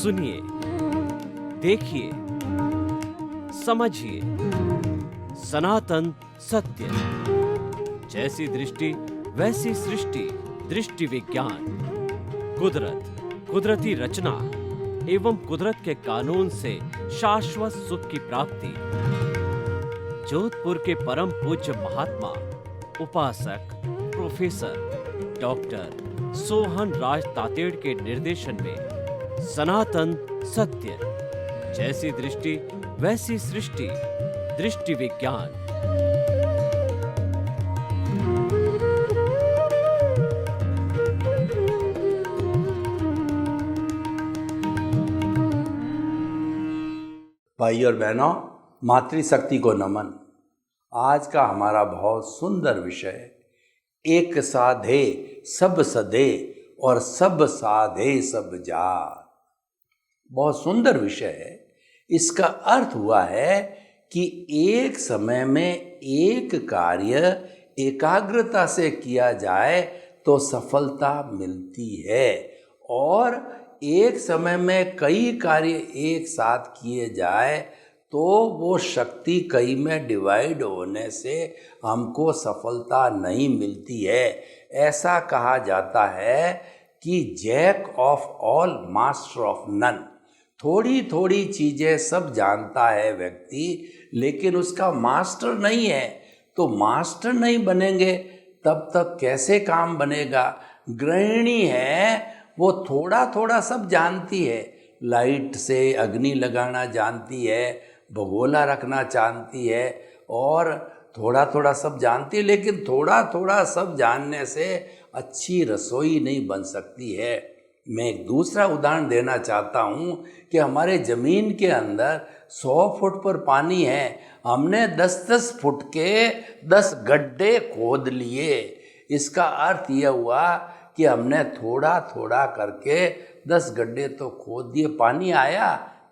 सुनिए, देखिए, समझिए सनातन सत्य। जैसी दृष्टि वैसी सृष्टि, दृष्टि विज्ञान। कुदरत, कुदरती रचना एवं कुदरत के कानून से शाश्वत सुख की प्राप्ति। जोधपुर के परम पूज्य महात्मा उपासक प्रोफेसर डॉक्टर सोहन राज तातेड़ के निर्देशन में सनातन सत्य। जैसी दृष्टि वैसी सृष्टि, दृष्टि विज्ञान। भाई और बहनों, मातृशक्ति को नमन। आज का हमारा बहुत सुंदर विषय, एक साधे सब सधे और सब साधे सब जात। बहुत सुंदर विषय है। इसका अर्थ हुआ है कि एक समय में एक कार्य एकाग्रता से किया जाए तो सफलता मिलती है, और एक समय में कई कार्य एक साथ किए जाए तो वो शक्ति कई में डिवाइड होने से हमको सफलता नहीं मिलती है। ऐसा कहा जाता है कि jack of all master of none. थोड़ी थोड़ी चीज़ें सब जानता है व्यक्ति, लेकिन उसका मास्टर नहीं है। तो मास्टर नहीं बनेंगे तब तक कैसे काम बनेगा। गृहिणी है, वो थोड़ा थोड़ा सब जानती है। लाइट से अग्नि लगाना जानती है, भगोला रखना जानती है, और थोड़ा थोड़ा सब जानती है, लेकिन थोड़ा थोड़ा सब जानने से अच्छी रसोई नहीं बन सकती है। मैं एक दूसरा उदाहरण देना चाहता हूँ कि हमारे ज़मीन के अंदर 100 फुट पर पानी है, हमने 10-10 फुट के 10 गड्ढे खोद लिए। इसका अर्थ यह हुआ कि हमने थोड़ा थोड़ा करके 10 गड्ढे तो खोद दिए। पानी आया?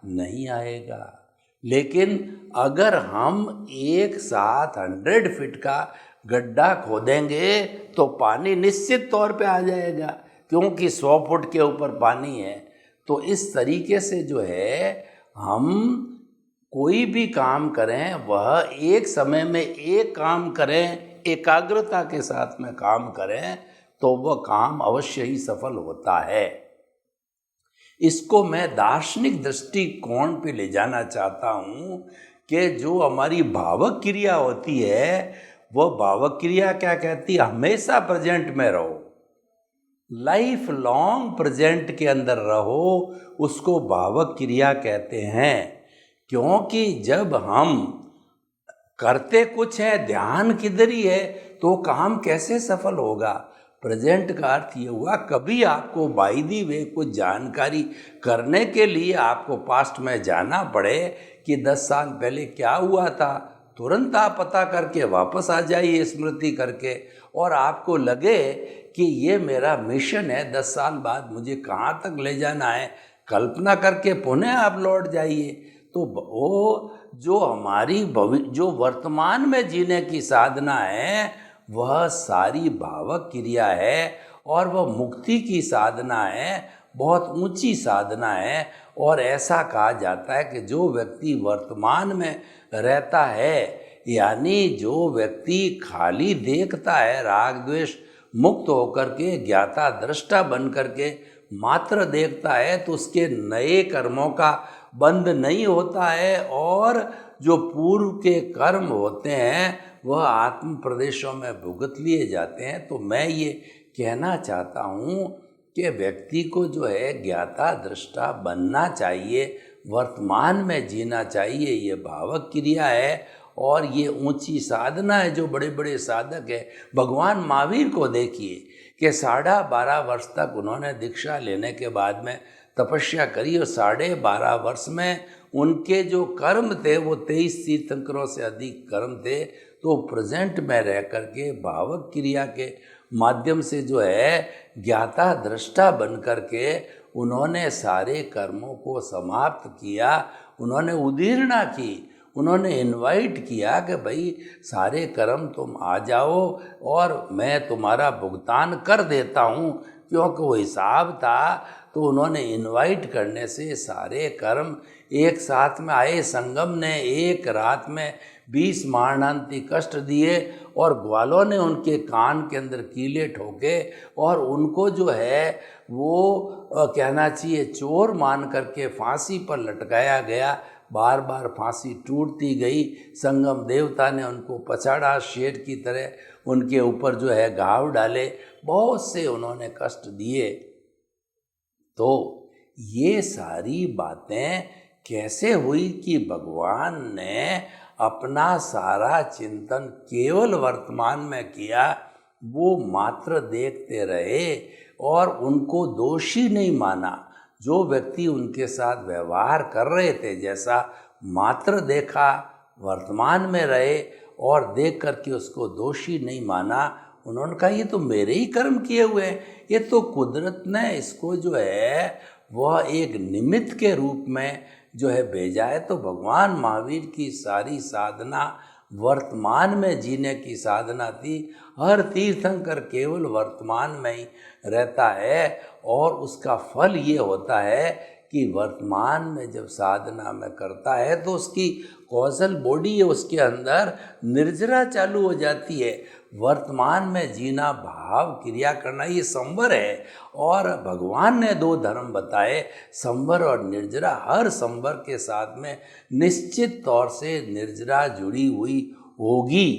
नहीं आएगा। लेकिन अगर हम एक साथ 100 फीट का गड्ढा खोदेंगे तो पानी निश्चित तौर पे आ जाएगा, क्योंकि 100 फुट के ऊपर पानी है। तो इस तरीके से जो है, हम कोई भी काम करें वह एक समय में एक काम करें, एकाग्रता के साथ में काम करें तो वह काम अवश्य ही सफल होता है। इसको मैं दार्शनिक दृष्टिकोण पे ले जाना चाहता हूँ कि जो हमारी भावक क्रिया होती है, वह भावक क्रिया क्या कहती है? हमेशा प्रेजेंट में रहो, लाइफ लॉन्ग प्रेजेंट के अंदर रहो, उसको भावक क्रिया कहते हैं। क्योंकि जब हम करते कुछ है, ध्यान किधर ही है, तो काम कैसे सफल होगा। प्रेजेंट का अर्थ ये हुआ, कभी आपको बाय द वे कुछ जानकारी करने के लिए आपको पास्ट में जाना पड़े कि 10 साल पहले क्या हुआ था, तुरंत आप पता करके वापस आ जाइए स्मृति करके, और आपको लगे कि ये मेरा मिशन है, 10 साल बाद मुझे कहाँ तक ले जाना है, कल्पना करके पुनः आप लौट जाइए। तो वो जो हमारी जो वर्तमान में जीने की साधना है, वह सारी भावक क्रिया है, और वह मुक्ति की साधना है, बहुत ऊंची साधना है। और ऐसा कहा जाता है कि जो व्यक्ति वर्तमान में रहता है, यानी जो व्यक्ति खाली देखता है, राग द्वेष मुक्त होकर के, ज्ञाता दृष्टा बन करके मात्र देखता है, तो उसके नए कर्मों का बंध नहीं होता है, और जो पूर्व के कर्म होते हैं वह आत्म प्रदेशों में भुगत लिए जाते हैं। तो मैं ये कहना चाहता हूँ कि व्यक्ति को जो है ज्ञाता दृष्टा बनना चाहिए, वर्तमान में जीना चाहिए। ये भावक क्रिया है और ये ऊंची साधना है। जो बड़े बड़े साधक है, भगवान महावीर को देखिए कि 12.5 वर्ष तक उन्होंने दीक्षा लेने के बाद में तपस्या करी, और 12.5 वर्ष में उनके जो कर्म थे वो 23 तीर्थंकरों से अधिक कर्म थे। तो प्रेजेंट में रह करके भावक क्रिया के माध्यम से जो है ज्ञाता दृष्टा बन करके उन्होंने सारे कर्मों को समाप्त किया। उन्होंने उदीर्णा की, उन्होंने इनवाइट किया कि भाई सारे कर्म तुम आ जाओ और मैं तुम्हारा भुगतान कर देता हूँ, क्योंकि वो हिसाब था तो उन्होंने इनवाइट करने से सारे कर्म एक साथ में आए। संगम ने एक रात में 20 मारणांती कष्ट दिए और ग्वालों ने उनके कान के अंदर कीले ठोके और उनको जो है वो कहना चाहिए चोर मान करके फांसी पर लटकाया गया। बार बार फांसी टूटती गई। संगम देवता ने उनको पछाड़ा, शेर की तरह उनके ऊपर जो है घाव डाले, बहुत से उन्होंने कष्ट दिए। तो ये सारी बातें कैसे हुई कि भगवान ने अपना सारा चिंतन केवल वर्तमान में किया, वो मात्र देखते रहे और उनको दोषी नहीं माना। जो व्यक्ति उनके साथ व्यवहार कर रहे थे जैसा मात्र देखा, वर्तमान में रहे और देख करके उसको दोषी नहीं माना। उन्होंने कहा ये तो मेरे ही कर्म किए हुए हैं, ये तो कुदरत ने इसको जो है वह एक निमित्त के रूप में जो है भेजा है। तो भगवान महावीर की सारी साधना वर्तमान में जीने की साधना थी। हर तीर्थंकर केवल वर्तमान में ही रहता है और उसका फल ये होता है कि वर्तमान में जब साधना में करता है तो उसकी कौशल बॉडी है, उसके अंदर निर्जरा चालू हो जाती है। वर्तमान में जीना, भाव क्रिया करना, ये संवर है। और भगवान ने 2 धर्म बताए, संवर और निर्जरा। हर संवर के साथ में निश्चित तौर से निर्जरा जुड़ी हुई होगी।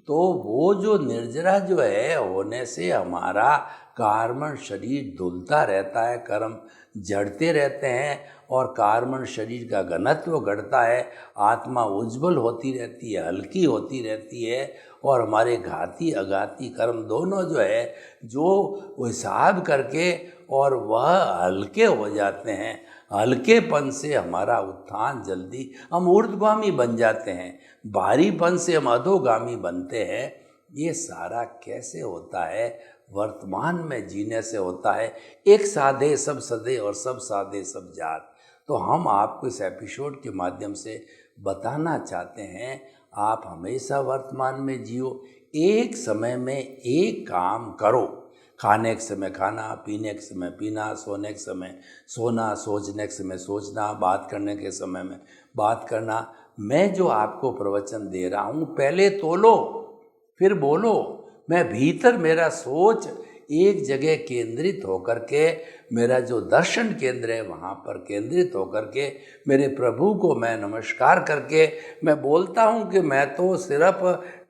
तो वो जो निर्जरा जो है होने से हमारा कार्बन शरीर धुलता रहता है, कर्म जड़ते रहते हैं और कार्बन शरीर का घनत्व घटता है, आत्मा उज्जवल होती रहती है, हल्की होती रहती है और हमारे घाती अघाती कर्म दोनों जो है जो हिसाब करके और वह हल्के हो जाते हैं। हल्केपन से हमारा उत्थान जल्दी, हम ऊर्ध्वगामी बन जाते हैं, भारीपन से हम अधोगामी बनते हैं। ये सारा कैसे होता है? वर्तमान में जीने से होता है। एक साधे सब सधे और सब साधे सब जात। तो हम आपको इस एपिसोड के माध्यम से बताना चाहते हैं, आप हमेशा वर्तमान में जियो। एक समय में एक काम करो। खाने के समय खाना, पीने के समय पीना, सोने के समय सोना, सोचने के समय सोचना, बात करने के समय में बात करना। मैं जो आपको प्रवचन दे रहा हूँ, पहले तोलो फिर बोलो। मैं भीतर मेरा सोच एक जगह केंद्रित होकर के, मेरा जो दर्शन केंद्र है वहाँ पर केंद्रित होकर के, मेरे प्रभु को मैं नमस्कार करके मैं बोलता हूँ कि मैं तो सिर्फ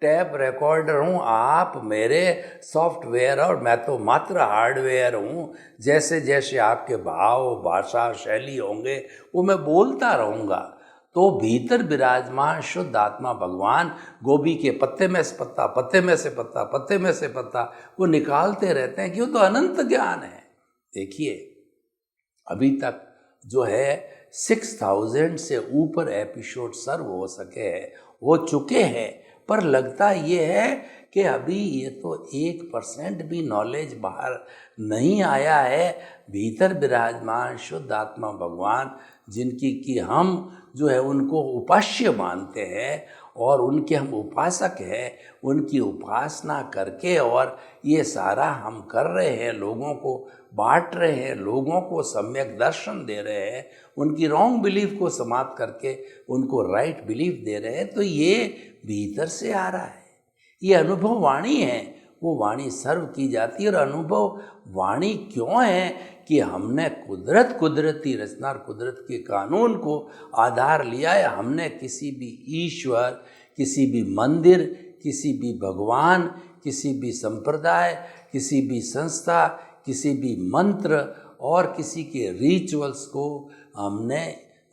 टैप रिकॉर्डर हूँ, आप मेरे सॉफ्टवेयर और मैं तो मात्र हार्डवेयर हूँ। जैसे जैसे आपके भाव, भाषा, शैली होंगे वो मैं बोलता रहूँगा। तो भीतर विराजमान शुद्ध आत्मा भगवान गोभी के पत्ते में से पत्ता, पत्ते में से पत्ता, पत्ते में से पत्ता वो निकालते रहते हैं। क्यों? तो अनंत ज्ञान है। देखिए अभी तक जो है 6000 से ऊपर एपिसोड सर्व हो चुके हैं, पर लगता ये है कि अभी ये तो 1% भी नॉलेज बाहर नहीं आया है। भीतर विराजमान शुद्ध आत्मा भगवान जिनकी कि हम जो है उनको उपास्य मानते हैं और उनके हम उपासक हैं, उनकी उपासना करके और ये सारा हम कर रहे हैं, लोगों को बांट रहे हैं, लोगों को सम्यक दर्शन दे रहे हैं, उनकी रॉन्ग बिलीफ को समाप्त करके उनको राइट बिलीफ दे रहे हैं। तो ये भीतर से आ रहा है। ये अनुभव वाणी है, वो वाणी सर्व की जाती है। और अनुभव वाणी क्यों है कि हमने कुदरती रचना और कुदरत के कानून को आधार लिया है। हमने किसी भी ईश्वर, किसी भी मंदिर, किसी भी भगवान, किसी भी संप्रदाय, किसी भी संस्था, किसी भी मंत्र और किसी के रिचुअल्स को हमने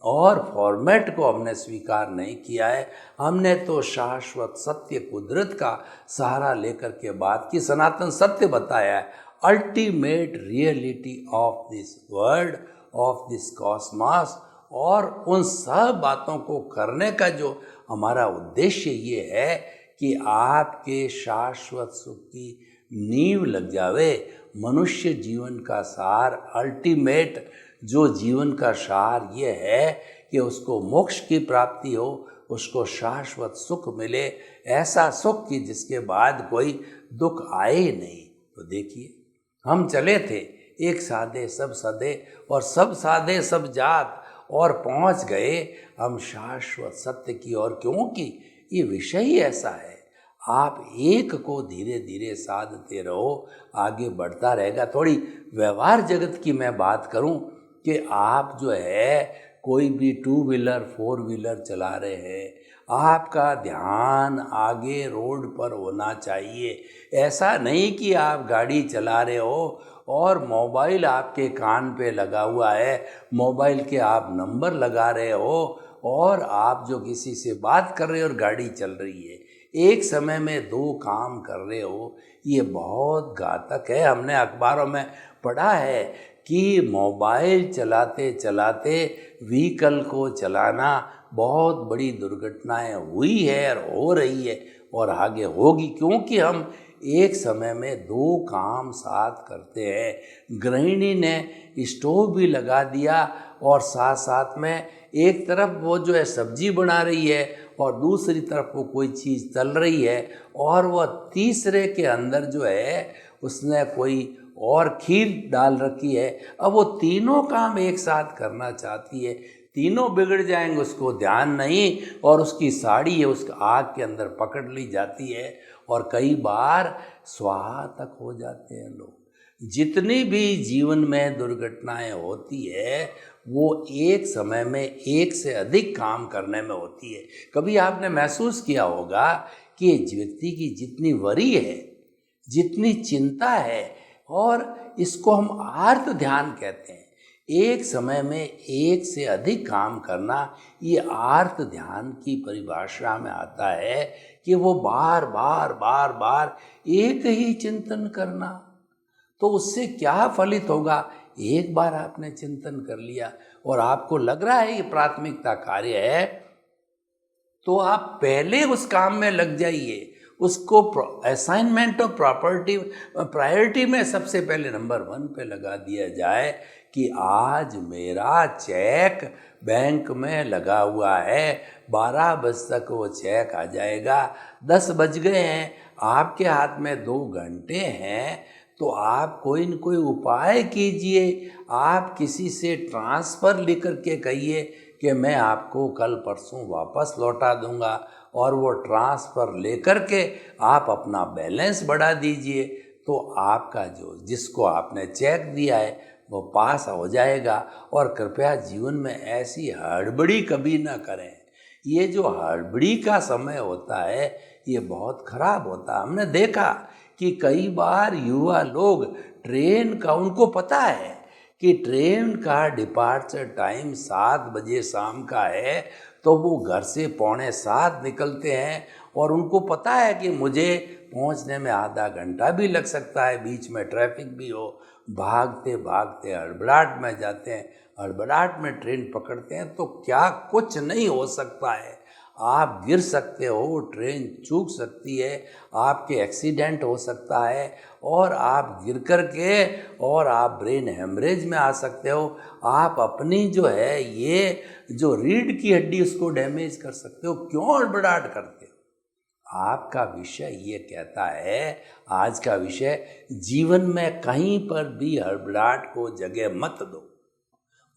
और फॉर्मेट को हमने स्वीकार नहीं किया है। हमने तो शाश्वत सत्य कुदरत का सहारा लेकर के बात की, सनातन सत्य बताया है, ultimate reality of this world, of this Cosmos. और उन सब बातों को करने का जो हमारा उद्देश्य ये है कि आपके शाश्वत सुख की नींव लग जावे। मनुष्य जीवन का सार, अल्टीमेट जो जीवन का सार ये है कि उसको मोक्ष की प्राप्ति हो, उसको शाश्वत सुख मिले, ऐसा सुख कि जिसके बाद कोई दुख आए ही नहीं। तो देखिए हम चले थे एक साधे सब सधे और सब साधे सब जात और पहुंच गए हम शाश्वत सत्य की ओर, क्योंकि ये विषय ही ऐसा है। आप एक को धीरे धीरे साधते रहो, आगे बढ़ता रहेगा। थोड़ी व्यवहार जगत की मैं बात करूं कि आप जो है कोई भी 2 व्हीलर 4 व्हीलर चला रहे हैं, आपका ध्यान आगे रोड पर होना चाहिए। ऐसा नहीं कि आप गाड़ी चला रहे हो और मोबाइल आपके कान पे लगा हुआ है, मोबाइल के आप नंबर लगा रहे हो और आप जो किसी से बात कर रहे हो और गाड़ी चल रही है, एक समय में 2 काम कर रहे हो, ये बहुत घातक है। हमने अखबारों में पढ़ा है कि मोबाइल चलाते चलाते व्हीकल को चलाना बहुत बड़ी दुर्घटनाएं हुई है और हो रही है और आगे होगी, क्योंकि हम एक समय में 2 काम साथ करते हैं। गृहिणी ने स्टोव भी लगा दिया और साथ साथ में एक तरफ वो जो है सब्जी बना रही है और दूसरी तरफ वो कोई चीज़ तल रही है और वह तीसरे के अंदर जो है उसने कोई और खीर डाल रखी है। अब वो तीनों काम एक साथ करना चाहती है, तीनों बिगड़ जाएंगे, उसको ध्यान नहीं, और उसकी साड़ी है उसका आग के अंदर पकड़ ली जाती है और कई बार स्वाहा तक हो जाते हैं लोग। जितनी भी जीवन में दुर्घटनाएं होती है वो एक समय में एक से अधिक काम करने में होती है। कभी आपने महसूस किया होगा कि व्यक्ति की जितनी वरी है, जितनी चिंता है, और इसको हम आर्त ध्यान कहते हैं, एक समय में एक से अधिक काम करना, ये आर्त ध्यान की परिभाषा में आता है कि वो बार बार बार बार एक ही चिंतन करना। तो उससे क्या फलित होगा? एक बार आपने चिंतन कर लिया और आपको लग रहा है ये प्राथमिकता कार्य है, तो आप पहले उस काम में लग जाइए। उसको असाइनमेंट ऑफ प्रॉपर्टी प्रायोरिटी में सबसे पहले नंबर 1 पे लगा दिया जाए कि आज मेरा चेक बैंक में लगा हुआ है, 12 बजे तक वो चेक आ जाएगा, 10 बज गए हैं, आपके हाथ में 2 घंटे हैं, तो आप कोई न कोई उपाय कीजिए। आप किसी से ट्रांसफ़र लिख करके कहिए कि मैं आपको कल परसों वापस लौटा दूंगा, और वो ट्रांसफ़र लेकर के आप अपना बैलेंस बढ़ा दीजिए, तो आपका जो जिसको आपने चेक दिया है वो पास हो जाएगा। और कृपया जीवन में ऐसी हड़बड़ी कभी ना करें। ये जो हड़बड़ी का समय होता है ये बहुत खराब होता है। हमने देखा कि कई बार युवा लोग ट्रेन का, उनको पता है कि ट्रेन का डिपार्चर टाइम 7 बजे शाम का है, तो वो घर से 6:45 निकलते हैं और उनको पता है कि मुझे पहुंचने में आधा घंटा भी लग सकता है, बीच में ट्रैफिक भी हो। भागते भागते हड़बड़ाहट में जाते हैं, हड़बड़ाहट में ट्रेन पकड़ते हैं, तो क्या कुछ नहीं हो सकता है। आप गिर सकते हो, ट्रेन चूक सकती है, आपके एक्सीडेंट हो सकता है, और आप गिर कर के और आप ब्रेन हेमरेज में आ सकते हो। आप अपनी जो है ये जो रीढ़ की हड्डी उसको डैमेज कर सकते हो। क्यों हड़बड़ाहट करते हो? आपका विषय ये कहता है, आज का विषय, जीवन में कहीं पर भी हड़बड़ाहट को जगह मत दो।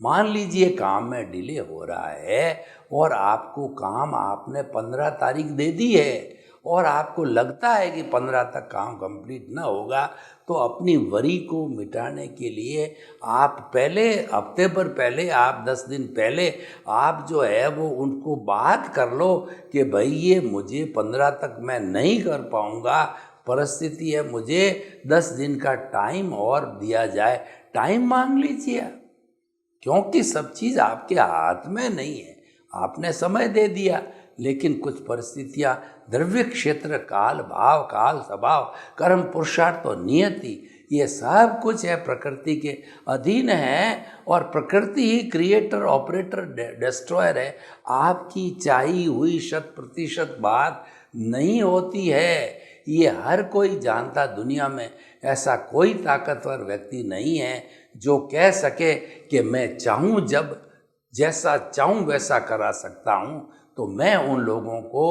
मान लीजिए काम में डिले हो रहा है और आपको काम आपने 15 तारीख दे दी है और आपको लगता है कि 15 तक काम कंप्लीट ना होगा, तो अपनी वरी को मिटाने के लिए आप पहले हफ्ते भर पहले, आप 10 दिन पहले आप जो है वो उनको बात कर लो कि भाई ये मुझे 15 तक मैं नहीं कर पाऊँगा, परिस्थिति है, मुझे 10 दिन का टाइम और दिया जाए। टाइम मांग लीजिए, क्योंकि सब चीज़ आपके हाथ में नहीं है। आपने समय दे दिया, लेकिन कुछ परिस्थितियाँ, द्रव्य क्षेत्र, काल, भाव, काल, स्वभाव, कर्म, पुरुषार्थ और नियति, ये सब कुछ है प्रकृति के अधीन है, और प्रकृति ही क्रिएटर, ऑपरेटर, डिस्ट्रॉयर है। आपकी चाही हुई 100% बात नहीं होती है, ये हर कोई जानता। दुनिया में ऐसा कोई ताकतवर व्यक्ति नहीं है जो कह सके कि मैं चाहूँ जब जैसा चाहूँ वैसा करा सकता हूँ। तो मैं उन लोगों को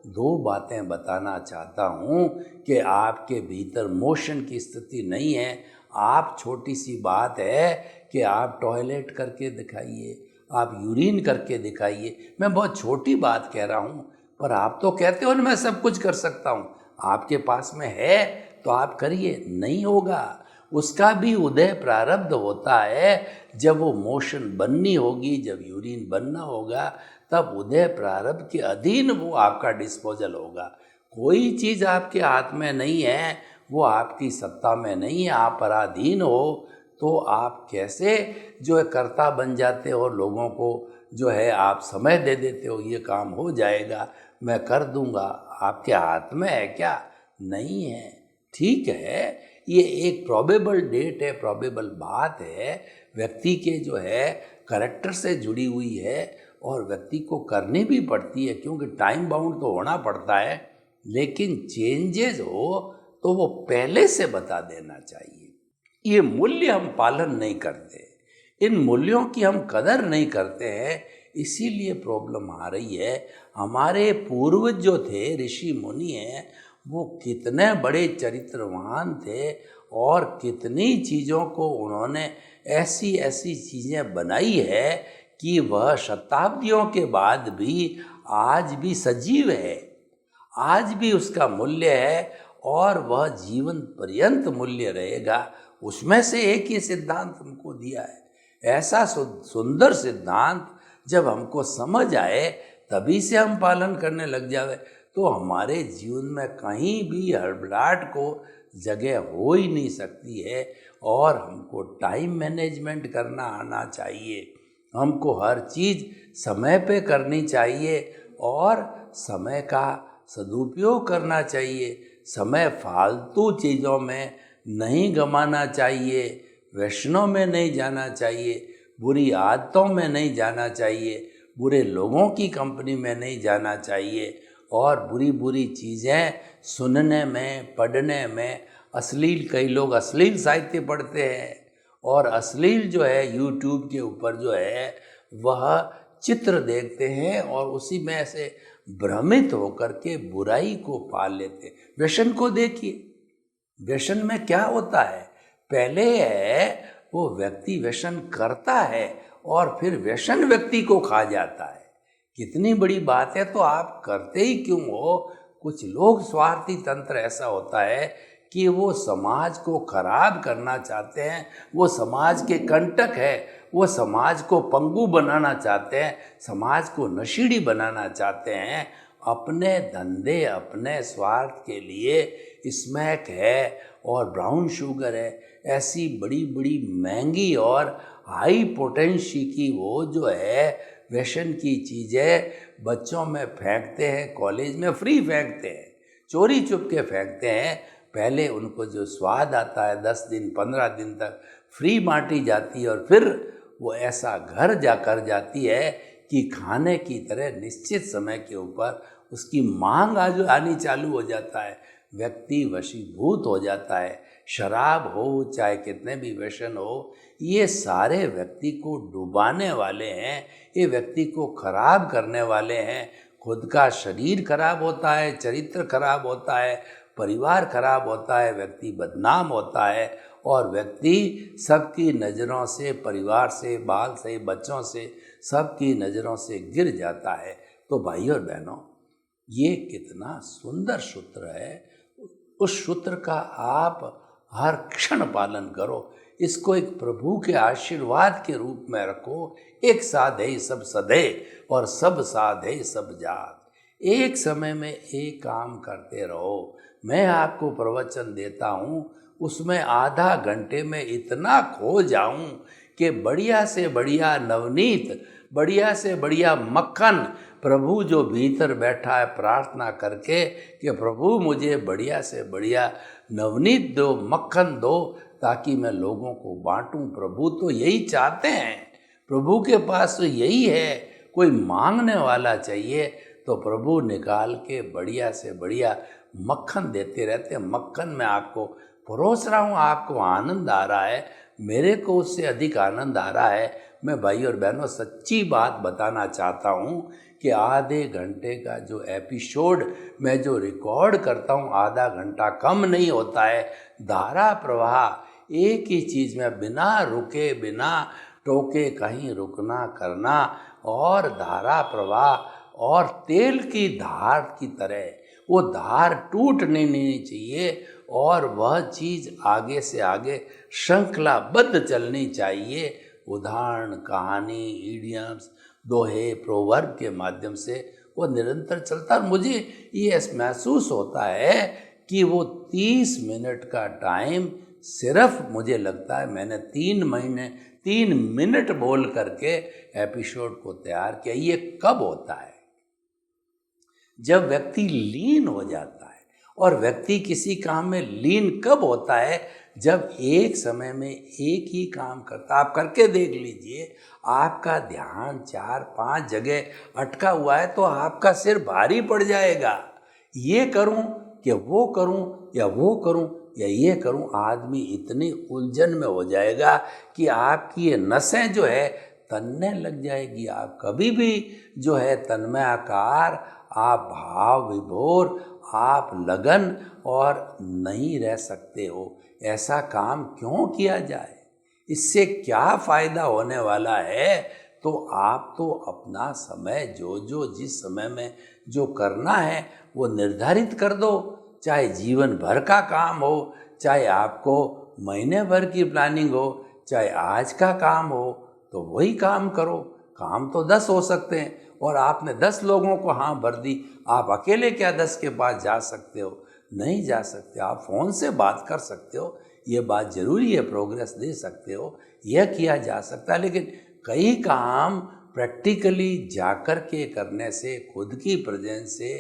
2 बातें बताना चाहता हूँ कि आपके भीतर मोशन की स्थिति नहीं है, आप छोटी सी बात है कि आप टॉयलेट करके दिखाइए, आप यूरिन करके दिखाइए। मैं बहुत छोटी बात कह रहा हूँ, पर आप तो कहते हो ना मैं सब कुछ कर सकता हूँ। आपके पास में है तो आप करिए, नहीं होगा उसका भी उदय प्रारब्ध होता है। जब वो मोशन बननी होगी, जब यूरिन बनना होगा, तब उदय प्रारब्ध के अधीन वो आपका डिस्पोजल होगा। कोई चीज़ आपके हाथ में नहीं है, वो आपकी सत्ता में नहीं है, आप पराधीन हो, तो आप कैसे जो है कर्ता बन जाते हो, लोगों को जो है आप समय दे देते हो, ये काम हो जाएगा, मैं कर दूंगा। आपके हाथ में है क्या? नहीं है। ठीक है, ये एक प्रोबेबल डेट है, प्रोबेबल बात है, व्यक्ति के जो है करेक्टर से जुड़ी हुई है और व्यक्ति को करनी भी पड़ती है, क्योंकि टाइम बाउंड तो होना पड़ता है। लेकिन चेंजेस हो तो वो पहले से बता देना चाहिए। ये मूल्य हम पालन नहीं करते, इन मूल्यों की हम कदर नहीं करते हैं, इसीलिए प्रॉब्लम आ रही है। हमारे पूर्वज जो थे, ऋषि मुनि हैं, वो कितने बड़े चरित्रवान थे और कितनी चीज़ों को उन्होंने ऐसी ऐसी चीज़ें बनाई है कि वह शताब्दियों के बाद भी आज भी सजीव है, आज भी उसका मूल्य है और वह जीवन पर्यंत मूल्य रहेगा। उसमें से एक ही सिद्धांत हमको दिया है। ऐसा सुंदर सिद्धांत जब हमको समझ आए, तभी से हम पालन करने लग जावे, तो हमारे जीवन में कहीं भी हड़बड़ाहट को जगह हो ही नहीं सकती है। और हमको टाइम मैनेजमेंट करना आना चाहिए, हमको हर चीज़ समय पे करनी चाहिए और समय का सदुपयोग करना चाहिए। समय फालतू चीज़ों में नहीं गंवाना चाहिए, वैष्णव में नहीं जाना चाहिए, बुरी आदतों में नहीं जाना चाहिए, बुरे लोगों की कंपनी में नहीं जाना चाहिए और बुरी बुरी चीज़ें सुनने में, पढ़ने में, अश्लील, कई लोग अश्लील साहित्य पढ़ते हैं और अश्लील जो है यूट्यूब के ऊपर जो है वह चित्र देखते हैं और उसी में से भ्रमित होकर के बुराई को पाल लेते हैं। व्यसन को देखिए, व्यसन में क्या होता है, पहले है वो व्यक्ति व्यसन करता है और फिर व्यसन व्यक्ति को खा जाता है। कितनी बड़ी बात है, तो आप करते ही क्यों हो? कुछ लोग स्वार्थी तंत्र ऐसा होता है कि वो समाज को खराब करना चाहते हैं, वो समाज के कंटक है, वो समाज को पंगु बनाना चाहते हैं, समाज को नशीड़ी बनाना चाहते हैं, अपने धंधे, अपने स्वार्थ के लिए। स्मैक है और ब्राउन शुगर है, ऐसी बड़ी बड़ी महंगी और हाई पोटेंशी की वो जो है व्यसन की चीज़ें बच्चों में फेंकते हैं, कॉलेज में फ्री फेंकते हैं, चोरी चुप के फेंकते हैं। पहले उनको जो स्वाद आता है 10 दिन 15 दिन तक फ्री बांटी जाती है और फिर वो ऐसा घर जाकर जाती है कि खाने की तरह निश्चित समय के ऊपर उसकी मांग आनी चालू हो जाता है, व्यक्ति वशीभूत हो जाता है। शराब हो चाहे कितने भी व्यसन हो, ये सारे व्यक्ति को डुबाने वाले हैं, ये व्यक्ति को खराब करने वाले हैं। खुद का शरीर खराब होता है, चरित्र खराब होता है, परिवार खराब होता है, व्यक्ति बदनाम होता है और व्यक्ति सबकी नज़रों से, परिवार से, बाल से, बच्चों से, सबकी नज़रों से गिर जाता है। तो भाई और बहनों, ये कितना सुंदर सूत्र है, उस सूत्र का आप हर क्षण पालन करो, इसको एक प्रभु के आशीर्वाद के रूप में रखो। एक साधे सब सधे और सब साधे सब जात। एक समय में एक काम करते रहो। मैं आपको प्रवचन देता हूँ, उसमें आधा घंटे में इतना खो जाऊँ कि बढ़िया से बढ़िया नवनीत, बढ़िया से बढ़िया मक्खन, प्रभु जो भीतर बैठा है प्रार्थना करके कि प्रभु मुझे बढ़िया से बढ़िया नवनीत दो, मक्खन दो, ताकि मैं लोगों को बांटूं। प्रभु तो यही चाहते हैं, प्रभु के पास तो यही है। कोई मांगने वाला चाहिए तो प्रभु निकाल के बढ़िया से बढ़िया मक्खन देते रहते हैं। मक्खन में आपको परोस रहा हूँ, आपको आनंद आ रहा है, मेरे को उससे अधिक आनंद आ रहा है। मैं भाई और बहनों सच्ची बात बताना चाहता हूँ कि आधे घंटे का जो एपिसोड मैं जो रिकॉर्ड करता हूँ, आधा घंटा कम नहीं होता है। धारा प्रवाह एक ही चीज़ में बिना रुके बिना टोके कहीं रुकना करना, और धारा प्रवाह और तेल की धार की तरह वो धार टूटनी नहीं चाहिए, और वह चीज़ आगे से आगे श्रृंखलाबद्ध चलनी चाहिए। उदाहरण, कहानी, इडियम्स, दोहे, प्रोवर्ब के माध्यम से वो निरंतर चलता। और मुझे ये महसूस होता है कि वो 30 मिनट का टाइम सिर्फ, मुझे लगता है मैंने 3 मिनट बोल करके एपिसोड को तैयार किया। ये कब होता है? जब व्यक्ति लीन हो जाता है। और व्यक्ति किसी काम में लीन कब होता है? जब एक समय में एक ही काम करता। आप करके देख लीजिए, आपका ध्यान 4-5 जगह अटका हुआ है तो आपका सिर भारी पड़ जाएगा। ये करूं कि वो करूं, या वो करूं या ये करूं, आदमी इतनी उलझन में हो जाएगा कि आपकी ये नसें जो है तनने लग जाएगी। आप कभी भी जो है तन्मयाकार, आप भाव विभोर, आप लगन और नहीं रह सकते हो। ऐसा काम क्यों किया जाए? इससे क्या फ़ायदा होने वाला है? तो आप तो अपना समय जो जिस समय में जो करना है वो निर्धारित कर दो। चाहे जीवन भर का काम हो, चाहे आपको महीने भर की प्लानिंग हो, चाहे आज का काम हो, तो वही काम करो। काम तो 10 हो सकते हैं और आपने 10 लोगों को हाँ भर दी। आप अकेले क्या 10 के पास जा सकते हो? नहीं जा सकते। आप फ़ोन से बात कर सकते हो, ये बात ज़रूरी है, प्रोग्रेस दे सकते हो, यह किया जा सकता है। लेकिन कई काम प्रैक्टिकली जाकर के करने से, खुद की प्रेजेंस से,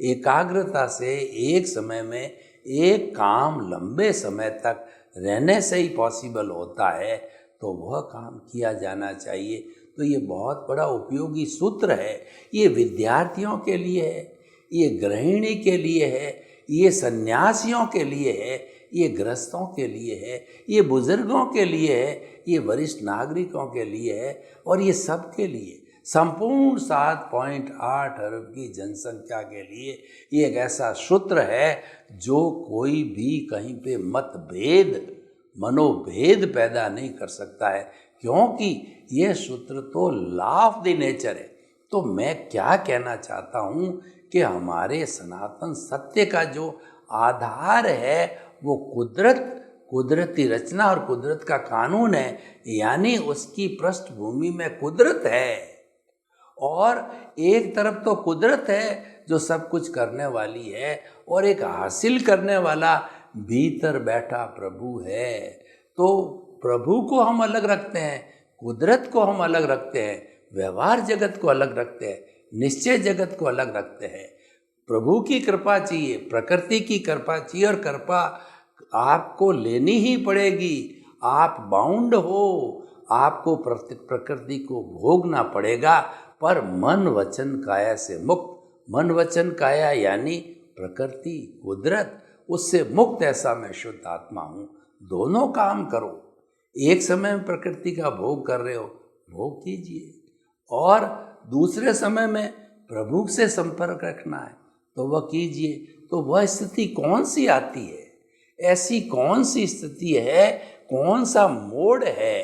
एकाग्रता से, एक समय में एक काम लंबे समय तक रहने से ही पॉसिबल होता है, तो वह काम किया जाना चाहिए। तो ये बहुत बड़ा उपयोगी सूत्र है। ये विद्यार्थियों के लिए है, ये गृहिणी के लिए है, ये सन्यासियों के लिए है, ये गृहस्थों के लिए है, ये बुजुर्गों के लिए है, ये वरिष्ठ नागरिकों के लिए है, और ये सब के लिए, संपूर्ण 7.8 अरब की जनसंख्या के लिए ये एक ऐसा सूत्र है जो कोई भी कहीं पे मतभेद, मनोभेद पैदा नहीं कर सकता है, क्योंकि यह सूत्र तो लॉ ऑफ द नेचर है। तो मैं क्या कहना चाहता हूँ कि हमारे सनातन सत्य का जो आधार है वो कुदरती रचना और कुदरत का कानून है, यानी उसकी पृष्ठभूमि में कुदरत है। और एक तरफ तो कुदरत है जो सब कुछ करने वाली है, और एक हासिल करने वाला भीतर बैठा प्रभु है। तो प्रभु को हम अलग रखते हैं, कुदरत को हम अलग रखते हैं, व्यवहार जगत को अलग रखते हैं, निश्चय जगत को अलग रखते हैं। प्रभु की कृपा चाहिए, प्रकृति की कृपा चाहिए, और कृपा आपको लेनी ही पड़ेगी। आप बाउंड हो, आपको प्रकृति को भोगना पड़ेगा, पर मन वचन काया से मुक्त। मन वचन काया यानी प्रकृति, कुदरत, उससे मुक्त ऐसा मैं शुद्ध आत्मा हूँ। दोनों काम करो। एक समय में प्रकृति का भोग कर रहे हो, भोग कीजिए, और दूसरे समय में प्रभु से संपर्क रखना है तो वह कीजिए। तो वह स्थिति कौन सी आती है? ऐसी कौन सी स्थिति है, कौन सा मोड़ है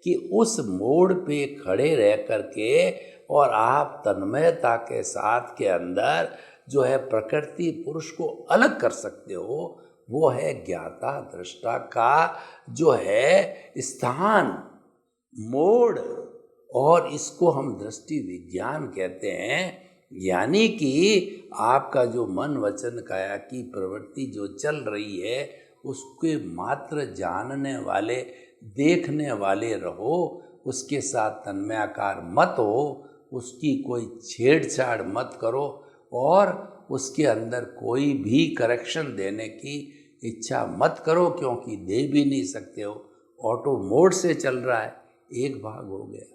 कि उस मोड़ पे खड़े रह करके और आप तन्मयता के साथ के अंदर जो है प्रकृति पुरुष को अलग कर सकते हो? वो है ज्ञाता दृष्टा का जो है स्थान, मोड़, और इसको हम दृष्टि विज्ञान कहते हैं। यानी कि आपका जो मन वचन काया की प्रवृत्ति जो चल रही है उसके मात्र जानने वाले, देखने वाले रहो, उसके साथ तन्मयाकार मत हो, उसकी कोई छेड़छाड़ मत करो, और उसके अंदर कोई भी करेक्शन देने की इच्छा मत करो, क्योंकि दे भी नहीं सकते हो। ऑटो मोड से चल रहा है, एक भाग हो गया।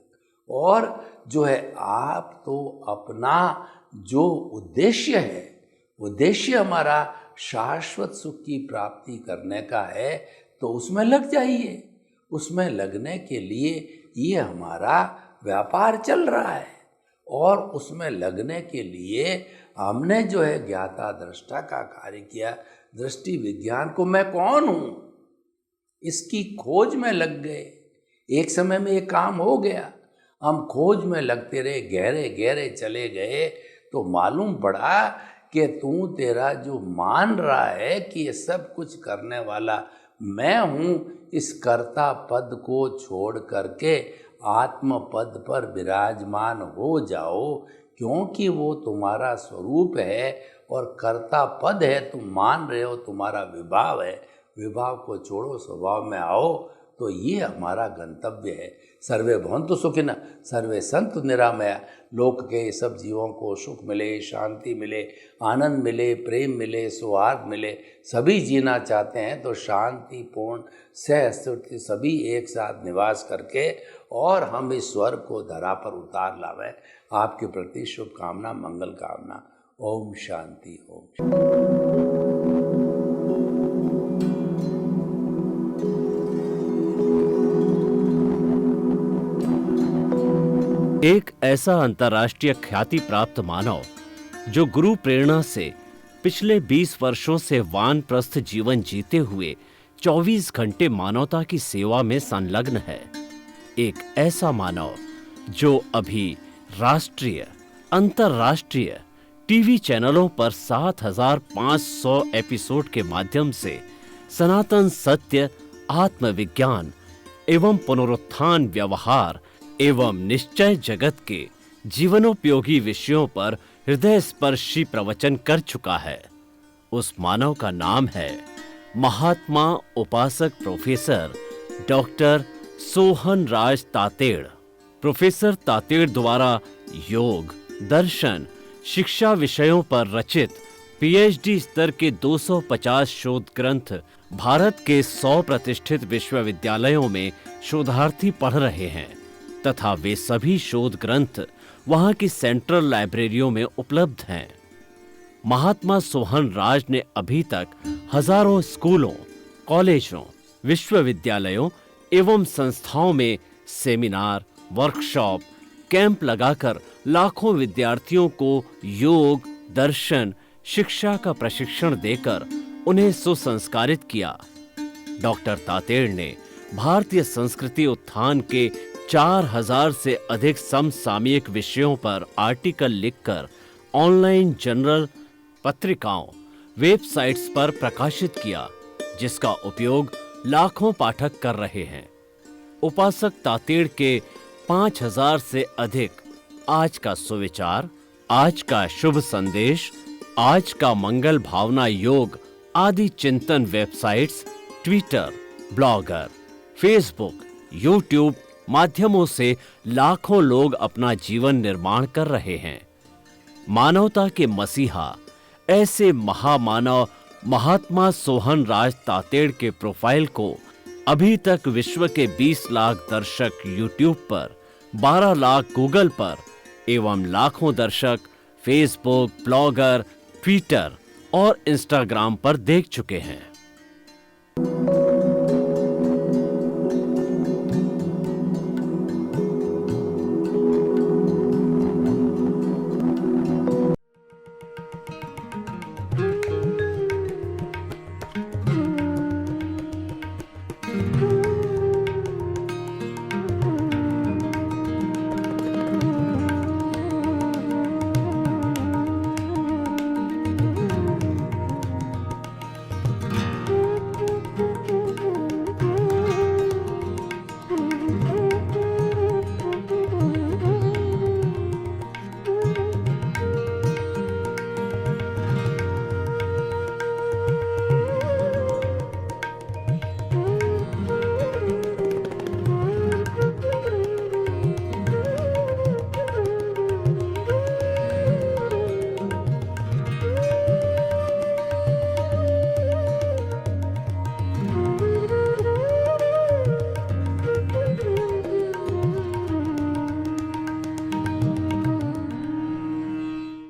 और जो है आप तो अपना जो उद्देश्य है, उद्देश्य हमारा शाश्वत सुख की प्राप्ति करने का है, तो उसमें लग जाइए। उसमें लगने के लिए ये हमारा व्यापार चल रहा है, और उसमें लगने के लिए हमने जो है ज्ञाता दृष्टा का कार्य किया। दृष्टि विज्ञान को मैं कौन हूँ, इसकी खोज में लग गए। एक समय में ये काम हो गया, हम खोज में लगते रहे, गहरे गहरे चले गए, तो मालूम पड़ा कि तू तेरा जो मान रहा है कि ये सब कुछ करने वाला मैं हूँ, इस कर्ता पद को छोड़ करके आत्म पद पर विराजमान हो जाओ, क्योंकि वो तुम्हारा स्वरूप है और कर्ता पद है, तुम मान रहे हो, तुम्हारा विभाव है, विभाव को छोड़ो, स्वभाव में आओ। तो ये हमारा गंतव्य है। सर्वे भवन्तु सुखिनः, सर्वे सन्तु निरामया। लोक के सब जीवों को सुख मिले, शांति मिले, आनंद मिले, प्रेम मिले, सौहार्द मिले। सभी जीना चाहते हैं तो शांति पूर्ण सहस्तित्व सभी एक साथ निवास करके और हम इस स्वर्ग को धरा पर उतार लावें। आपके प्रति शुभकामना, मंगल कामना। ओम शांति। ओम शांति। एक ऐसा अंतर्राष्ट्रीय ख्याति प्राप्त मानव जो गुरु प्रेरणा से पिछले 20 वर्षों से वानप्रस्थ जीवन जीते हुए 24 घंटे मानवता की सेवा में संलग्न है। एक ऐसा मानव जो अभी राष्ट्रीय, अंतर्राष्ट्रीय टीवी चैनलों पर 7,500 एपिसोड के माध्यम से सनातन सत्य, आत्मविज्ञान एवं पुनरुत्थान, व्यवहार एवं निश्चय जगत के जीवनोपयोगी विषयों पर हृदय स्पर्शी प्रवचन कर चुका है। उस मानव का नाम है महात्मा उपासक प्रोफेसर डॉक्टर सोहन राज तातेड़। प्रोफेसर तातेड़ द्वारा योग, दर्शन, शिक्षा विषयों पर रचित पीएचडी स्तर के 250 शोध ग्रंथ भारत के 100 प्रतिष्ठित विश्वविद्यालयों में शोधार्थी पढ़ रहे हैं तथा वे सभी शोध ग्रंथ वहां की सेंट्रल लाइब्रेरियों में उपलब्ध हैं। महात्मा सोहन राज ने अभी तक हजारों स्कूलों, कॉलेजों, विश्वविद्यालयों एवं संस्थाओं में सेमिनार, वर्कशॉप, कैंप लगाकर लाखों विद्यार्थियों को योग, दर्शन, शिक्षा का प्रशिक्षण देकर उन्हें सुसंस्कारित किया। डॉक्टर तातेड़ ने भारतीय संस्कृति उत्थान के 4000 से अधिक समसामयिक विषयों पर आर्टिकल लिखकर ऑनलाइन जर्नल, पत्रिकाओं, वेबसाइट्स पर प्रकाशित किया, जिसका उपयोग लाखों पाठक कर रहे हैं। उपासक तातेड़ के 5000 से अधिक आज का सुविचार, आज का शुभ संदेश, आज का मंगल भावना योग आदि चिंतन websites, Twitter, blogger, Facebook, YouTube माध्यमों से लाखों लोग अपना जीवन निर्माण कर रहे हैं। मानवता के मसीहा ऐसे महामानव महात्मा सोहन राज तातेड़ के प्रोफाइल को अभी तक विश्व के 20 लाख दर्शक यूट्यूब पर, 12 लाख गूगल पर एवं लाखों दर्शक फेसबुक, ब्लॉगर, ट्विटर और इंस्टाग्राम पर देख चुके हैं।